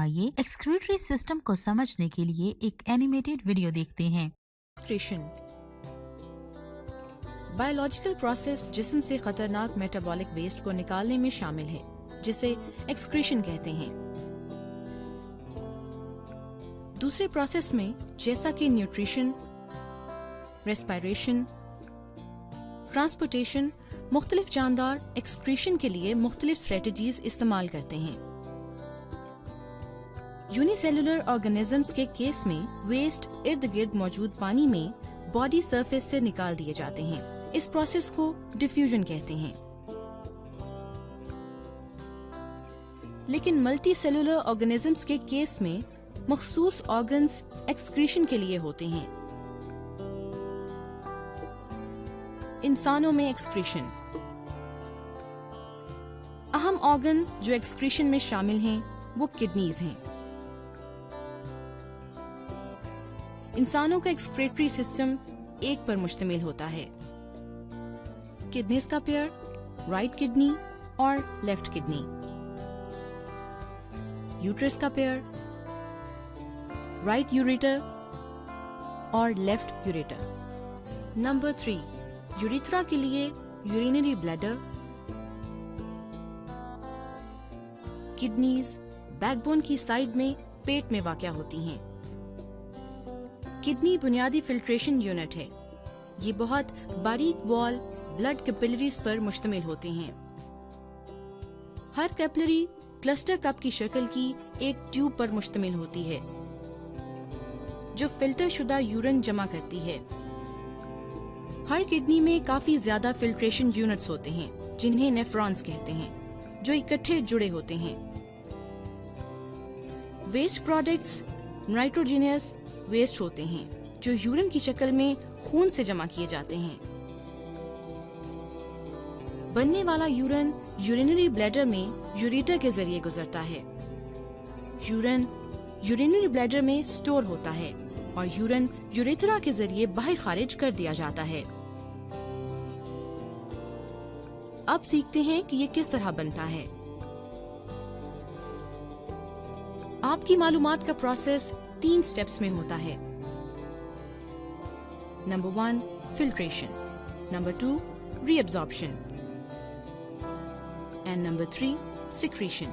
آئیے excretory system کو سمجھنے کے لیے ایک اینیمیٹڈ ویڈیو دیکھتے ہیں۔ ایکسکریشن بایولوجیکل پروسیس جسم سے خطرناک میٹابولک ویسٹ کو نکالنے میں شامل ہے، جسے ایکسکریشن کہتے ہیں۔ دوسرے پروسیس میں جیسا کہ نیوٹریشن، ریسپائریشن، ٹرانسپورٹیشن، مختلف جاندار ایکسکریشن کے لیے مختلف اسٹریٹجیز استعمال کرتے ہیں۔ یونی سیلولر آرگنزمز کے کیس میں ویسٹ ارد گرد موجود پانی میں باڈی سرفیس سے نکال دیے جاتے ہیں۔ اس پروسیس کو ڈیفیوژن کہتے ہیں۔ لیکن ملٹی سیلولر آرگنزمز کے کیس میں مخصوص آرگنز ایکسکریشن کے لیے ہوتے ہیں۔ انسانوں میں ایکسکریشن اہم آرگن جو ایکسکریشن میں شامل ہیں وہ کڈنیز ہیں۔ انسانوں کا ایکسکریٹری سسٹم ایک پر مشتمل ہوتا ہے۔ کڈنیز کا پیئر رائٹ کڈنی اور لیفٹ کڈنی، یوٹرس کا پیئر رائٹ یوریٹر اور لیفٹ یوریٹر۔ نمبر 3 یوریتھرا کے لیے urinary bladder, kidneys back bone کی سائیڈ میں پیٹ میں واقع ہوتی ہیں۔ کڈنی بنیادی فلٹریشن یونٹ ہے۔ یہ بہت باریک وال بلڈ کیپلریز پر مشتمل ہوتے ہیں۔ ہر کیپلری کلسٹر کپ کی شکل کی ایک ٹیوب پر مشتمل ہوتی ہے جو فلٹر شدہ یورین جمع کرتی ہے۔ ہر کڈنی میں کافی زیادہ فلٹریشن یونٹس ہوتے ہیں جنہیں نیفرونز کہتے ہیں، جو اکٹھے جڑے ہوتے ہیں۔ ویسٹ پروڈکٹس نائٹروجینس ویسٹ ہوتے ہیں جو یورین کی شکل میں خون سے جمع کیے جاتے ہیں۔ بننے والا یورین یورینری بلیڈر میں یوریٹر کے ذریعے گزرتا ہے۔ یورین یورینری بلیڈر میں سٹور ہوتا ہے اور یورین یوریتھرا کے ذریعے باہر خارج کر دیا جاتا ہے۔ اب سیکھتے ہیں کہ یہ کس طرح بنتا ہے۔ آپ کی معلومات کا پروسیس 3 سٹیپس میں ہوتا ہے۔ Number 1 filtration, number 2 reabsorption and number 3 secretion.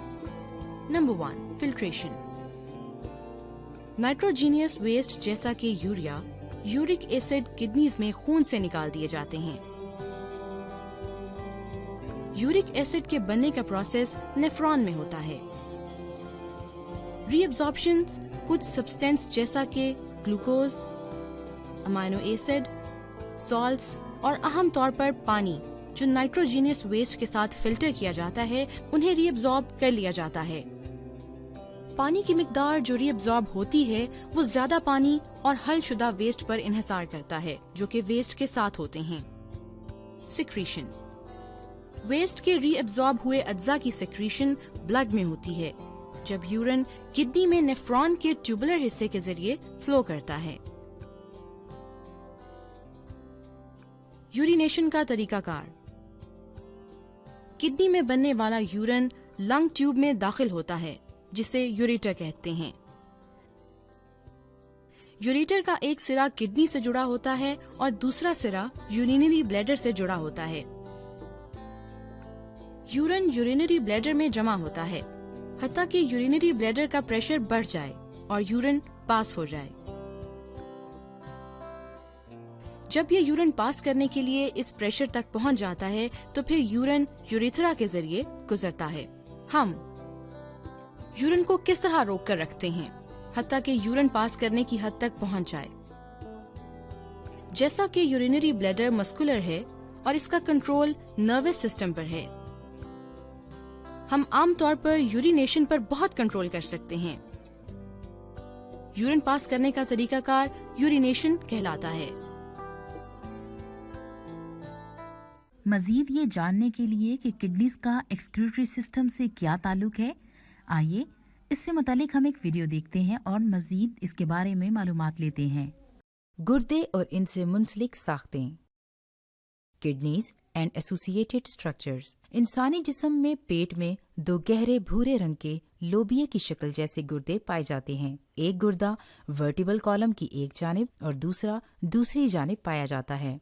Number 1 filtration. Nitrogenous waste جیسا کہ یوریا، یورک ایسڈ کڈنیز میں خون سے نکال دیے جاتے ہیں۔ یورک ایسڈ کے بننے کا پروسیس نیفرون میں ہوتا ہے۔ ری ایبزارپشن کچھ سبسٹینس جیسا کہ گلوکوز، امائنو ایسڈ، سالٹس اور اہم طور پر پانی جو نائٹروجینس ویسٹ کے ساتھ فلٹر کیا جاتا ہے انہیں ری ایبزارب کر لیا جاتا ہے۔ پانی کی مقدار جو ری ایبزارب ہوتی ہے وہ زیادہ پانی اور حل شدہ ویسٹ پر انحصار کرتا ہے جو کہ ویسٹ کے ساتھ ہوتے ہیں۔ سیکریشن ویسٹ کے ری ایبزارب ہوئے اجزاء کی سیکریشن بلڈ میں ہوتی ہے جب یورین کڈنی میں نیفرون کے ٹیوبولر حصے کے ذریعے فلو کرتا ہے۔ یورینیشن کا طریقہ کار، کڈنی میں بننے والا یورین لنگ ٹیوب میں داخل ہوتا ہے جسے یوریٹر کہتے ہیں۔ یوریٹر کا ایک سرا کڈنی سے جڑا ہوتا ہے اور دوسرا سرا یورینری بلیڈر سے جڑا ہوتا ہے۔ یورین یورینری بلیڈر میں جمع ہوتا ہے حتیٰ کہ یورینری بلیڈر کا پریشر بڑھ جائے اور یورین پاس ہو جائے۔ جب یہ یورین پاس کرنے کے لیے اس پریشر تک پہنچ جاتا ہے تو پھر یورین یوریتھرا کے ذریعے گزرتا ہے۔ ہم یورین کو کس طرح روک کر رکھتے ہیں حتیٰ کہ یورین پاس کرنے کی حد تک پہنچ جائے؟ جیسا کہ یورینری بلیڈر مسکولر ہے اور اس کا کنٹرول نروس سسٹم پر ہے، ہم عام طور پر یورینیشن پر بہت کنٹرول کر سکتے ہیں۔ یورین پاس کرنے کا طریقہ کار یورینیشن کہلاتا ہے۔ مزید یہ جاننے کے لیے کہ کڈنیز کا ایکسکریٹری سسٹم سے کیا تعلق ہے، آئیے اس سے متعلق ہم ایک ویڈیو دیکھتے ہیں اور مزید اس کے بارے میں معلومات لیتے ہیں۔ گردے اور ان سے منسلک ساختیں، کڈنیز اینڈ ایسوسیٹڈ اسٹرکچرز۔ انسانی جسم میں پیٹ میں 2 گہرے بھورے رنگ کے لوبیے کی شکل جیسے گردے پائے جاتے ہیں۔ ایک گردہ ورٹیبل کالم کی ایک جانب اور دوسرا دوسری جانب پایا جاتا ہے۔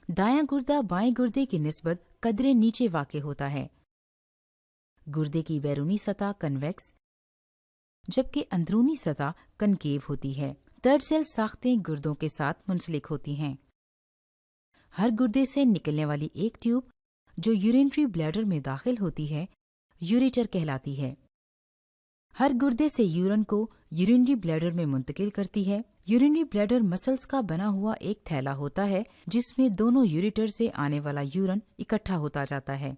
دایاں گردہ بائیں گردے کی نسبت قدرے نیچے واقع ہوتا ہے۔ گردے کی بیرونی سطح کنویکس جبکہ اندرونی سطح کنکیو ہوتی ہے۔ ترڈ سیل ساختیں گردوں کے ساتھ منسلک ہوتی ہیں۔ ہر گردے سے نکلنے والی ایک ٹیوب جو یورینری بلیڈر میں داخل ہوتی ہے یوریٹر کہلاتی ہے۔ ہر گردے سے یورین کو یورینری بلیڈر میں منتقل کرتی ہے۔ یورینری بلیڈر مسلز کا بنا ہوا ایک تھیلا ہوتا ہے جس میں دونوں یوریٹر سے آنے والا یورین اکٹھا ہوتا جاتا ہے۔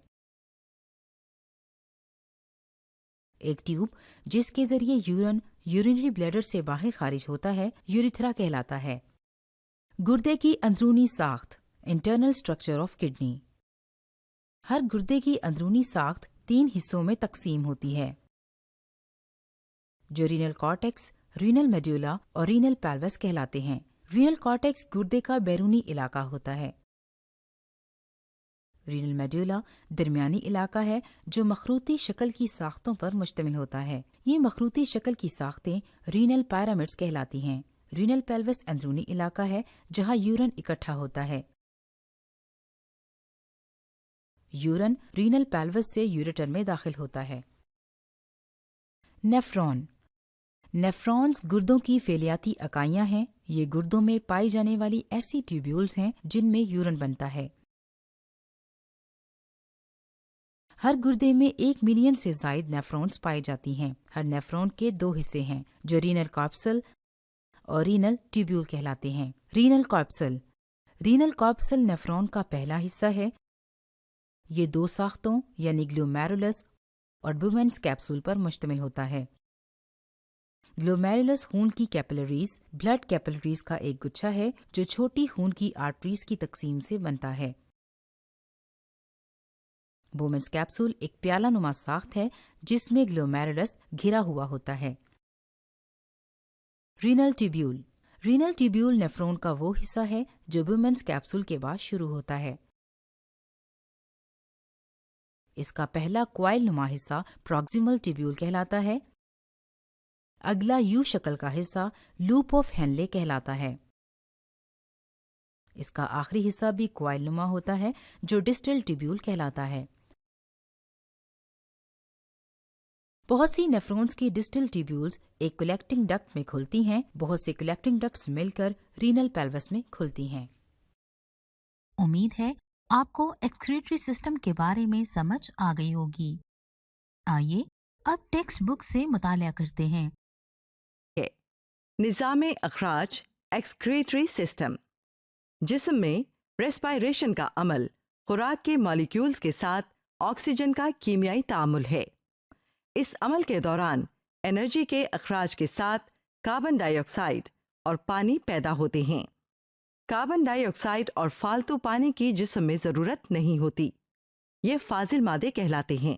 ایک ٹیوب جس کے ذریعے یورین یورینری بلیڈر سے باہر خارج ہوتا ہے یوریتھرا کہلاتا ہے۔ گردے کی اندرونی ساخت انٹرنل اسٹرکچر آف کڈنی۔ ہر گردے کی اندرونی ساخت 3 حصوں میں تقسیم ہوتی ہے جو رینل کارٹیکس، رینل میڈیولا اور رینل پیلوس کہلاتے ہیں۔ رینل کارٹیکس گردے کا بیرونی علاقہ ہوتا ہے۔ رینل میڈیولا درمیانی علاقہ ہے جو مخروطی شکل کی ساختوں پر مشتمل ہوتا ہے۔ یہ مخروطی شکل کی ساختیں رینل پیرامڈز کہلاتی ہیں۔ رینل پیلوس اندرونی علاقہ ہے جہاں یورین اکٹھا ہوتا ہے۔ یورین رینل پیلوس سے یوریٹر میں داخل ہوتا ہے۔ نیفرون۔ نیفرونز گردوں کی فعلیاتی اکائیاں ہیں۔ یہ گردوں میں پائی جانے والی ایسی ٹیوبیولز ہیں جن میں یورین بنتا ہے۔ ہر گردے میں 1 ملین سے زائد نیفرونز پائی جاتی ہیں۔ ہر نیفرون کے 2 حصے ہیں جو رینل کارپسل اور رینل ٹیوبیول کہلاتے ہیں۔ رینل کارپسل۔ رینل کارپسل نیفرون کا پہلا حصہ ہے۔ یہ 2 ساختوں یعنی گلومیرولس اور بومنس کیپسول پر مشتمل ہوتا ہے۔ گلومیرولس خون کی کیپلریز بلڈ کیپلریز کا ایک گچھا ہے جو چھوٹی خون کی آرٹریز کی تقسیم سے بنتا ہے۔ بومنس کیپسول ایک پیالہ نما ساخت ہے جس میں گلومیرولس گھرا ہوا ہوتا ہے۔ رینل ٹیوبیول۔ رینل ٹیوبیول نیفرون کا وہ حصہ ہے جو بومنس کیپسول کے بعد شروع ہوتا ہے۔ اس کا پہلا کوائل نما حصہ پراکسیمل ٹیوبیول کہلاتا ہے۔ اگلا یو شکل کا حصہ لوپ آف ہینلے کہلاتا ہے۔ اس کا آخری حصہ بھی کوائل نما ہوتا ہے جو ڈسٹل ٹیوبیول کہلاتا ہے۔ بہت سی نیفرونز کی ڈسٹل ٹیوبیولز ایک کلیکٹنگ ڈکٹ میں کھلتی ہیں۔ بہت سے کلیکٹنگ ڈکٹس مل کر رینل پیلوس میں کھلتی ہیں۔ امید ہے آپ کو ایکسکریٹری سسٹم کے بارے میں سمجھ آ گئی ہوگی۔ آئیے اب ٹیکسٹ بک سے مطالعہ کرتے ہیں۔ نظام اخراج ایکسکریٹری سسٹم جسم میں ریسپائریشن کا عمل خوراک کے مالیکیولز کے ساتھ آکسیجن کا کیمیائی تعامل ہے۔ اس عمل کے دوران انرجی کے اخراج کے ساتھ کاربن ڈائی آکسائڈ اور پانی پیدا ہوتے ہیں۔ کاربن ڈائی آکسائڈ اور فالتو پانی کی جسم میں ضرورت نہیں ہوتی۔ یہ فاضل مادے کہلاتے ہیں۔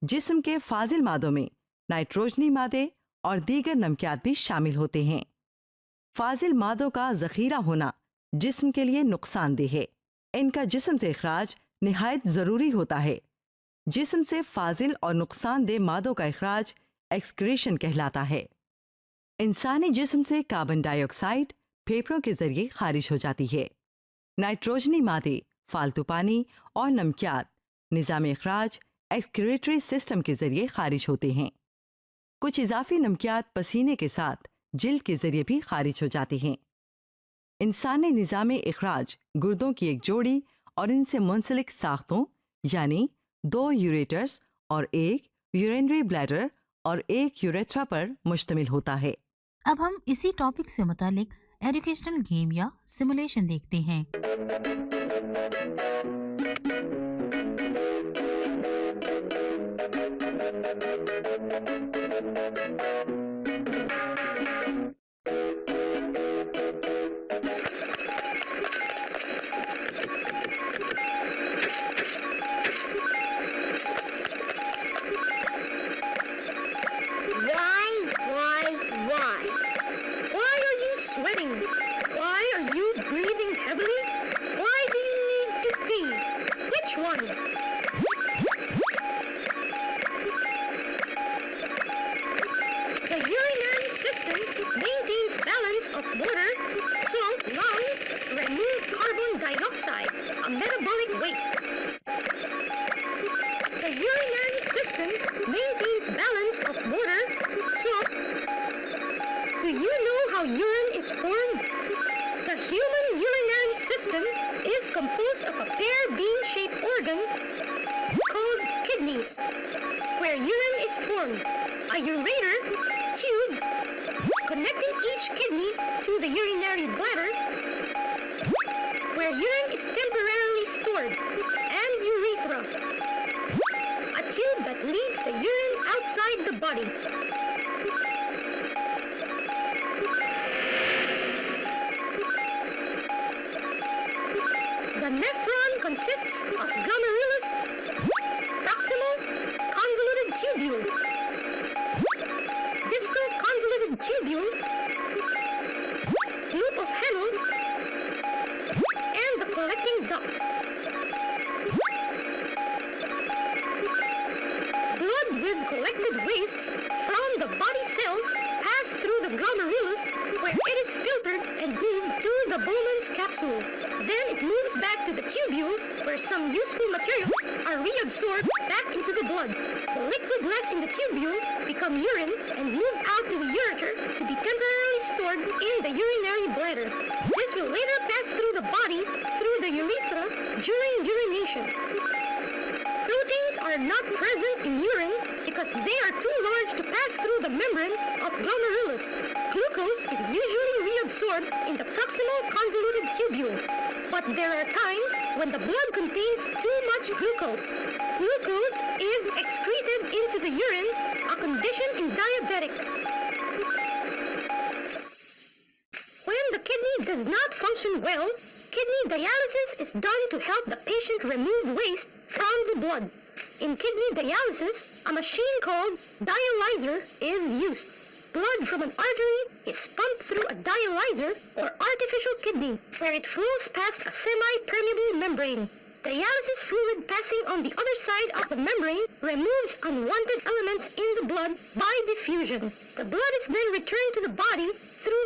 جسم کے فاضل مادوں میں نائٹروجنی مادے اور دیگر نمکیات بھی شامل ہوتے ہیں۔ فاضل مادوں کا ذخیرہ ہونا جسم کے لیے نقصان دہ ہے۔ ان کا جسم سے اخراج نہایت ضروری ہوتا ہے۔ جسم سے فاضل اور نقصان دہ مادوں کا اخراج ایکسکریشن کہلاتا ہے۔ انسانی جسم سے کاربن ڈائی آکسائڈ پھیپھڑوں کے ذریعے خارج ہو جاتی ہے۔ نائٹروجنی مادے، فالتو پانی اور نمکیات نظام اخراج ایکسکریٹری سسٹم کے ذریعے خارج ہوتے ہیں۔ کچھ اضافی نمکیات پسینے کے ساتھ جلد کے ذریعے بھی خارج ہو جاتے ہیں۔ انسانی نظام اخراج گردوں کی ایک جوڑی اور ان سے منسلک ساختوں یعنی 2 یوریٹرز اور ایک یورینری بلیڈر اور ایک یوریتھرا پر مشتمل ہوتا ہے۔ اب ہم اسی ٹاپک سے متعلق ایجوکیشنل گیم یا سیمولیشن دیکھتے ہیں۔ Why are you sweating? Why are you breathing heavily? Why do you need to pee? system maintains balance of water, salt. Do you know how urine is formed? The human urinary system is composed of a pair bean-shaped organ called kidneys, where urine is formed. A ureter tube connecting each kidney to the urinary bladder, where urine is temporarily stored, and urethra, a tube that leads the urine outside the body. The nephron consists of glomerulus, proximal convoluted tubule, distal convoluted tubule, loop of Henle, and the collecting duct. Blood with collected wastes from the body cells pass through the glomerulus, where it is filtered and moved to the Bowman's capsule. Then it moves back to the tubules, where some useful materials are reabsorbed back into the blood. The liquid left in the tubules become urine and move out to the ureter to be temporarily stored in the urinary bladder. This will later pass through the body through the urethra during urination. Proteins are not present in urine because they are too large to pass through the membrane of glomerulus. Glucose is usually reabsorbed in the proximal convoluted tubule, but there are times when the blood contains too much glucose. Glucose is excreted into the urine, a condition in diabetics. When the kidney does not function well, kidney dialysis is done to help the patient remove waste from the blood. In kidney dialysis, a machine called dialyzer is used. Blood from an artery is pumped through a dialyzer or artificial kidney, where it flows past a semi-permeable membrane. Dialysis fluid passing on the other side of the membrane removes unwanted elements in the blood by diffusion. The blood is then returned to the body through.